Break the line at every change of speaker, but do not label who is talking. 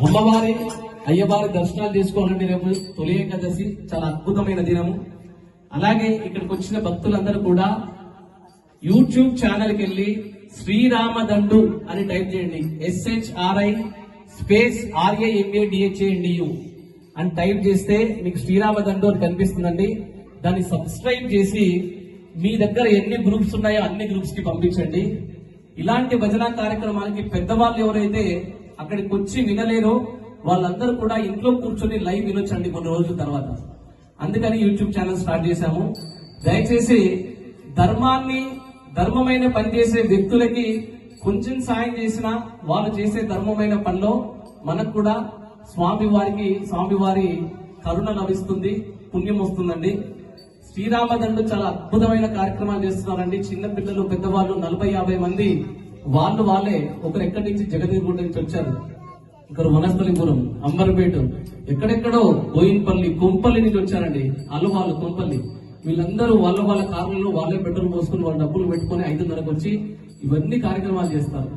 అమ్మవారి అయ్యవారి దర్శనాలు చేసుకోవాలంటే రేపు తొలి ఏకాదశి చాలా అద్భుతమైన దినము. అలాగే ఇక్కడికి వచ్చిన భక్తులందరూ కూడా యూట్యూబ్ ఛానల్కి వెళ్ళి శ్రీరామదండు అని టైప్ చేయండి. SHRI స్పేస్ RAMADHANDU అని టైప్ చేస్తే మీకు శ్రీరామదండు అని కనిపిస్తుందండి. దాన్ని సబ్స్క్రైబ్ చేసి మీ దగ్గర ఎన్ని గ్రూప్స్ ఉన్నాయో అన్ని గ్రూప్స్ కి పంపించండి. ఇలాంటి భజన కార్యక్రమానికి పెద్దవాళ్ళు ఎవరైతే అక్కడికి వచ్చి వినలేరో వాళ్ళందరూ కూడా ఇంట్లో కూర్చొని లైవ్ వినొచ్చండి కొన్ని రోజుల తర్వాత. అందుకని యూట్యూబ్ ఛానల్ స్టార్ట్ చేశాము. దయచేసి ధర్మమైన పని చేసే వ్యక్తులకి కొంచెం సాయం చేసినా వాళ్ళు చేసే ధర్మమైన పనిలో మనకు కూడా స్వామివారి కరుణ లభిస్తుంది, పుణ్యం వస్తుందండి. శ్రీరామదండు చాలా అద్భుతమైన కార్యక్రమాలు చేస్తున్నారండి. చిన్న పిల్లలు పెద్దవాళ్ళు 40-50 మంది వాళ్ళే ఒకరు ఎక్కడి నుంచి జగదీగుంట నుంచి వచ్చారు, ఇక్కడ వనస్థలిపురం, అంబర్పేట, ఎక్కడెక్కడో బోయిన్పల్లి, కొంపల్లి నుంచి వచ్చారండి. వాళ్ళు కొంపల్లి వీళ్ళందరూ వాళ్ళ కార్లలో వాళ్ళే పెట్రోల్ పోసుకుని వాళ్ళ డబ్బులు పెట్టుకుని 5:30కు వచ్చి ఇవన్నీ కార్యక్రమాలు చేస్తారు.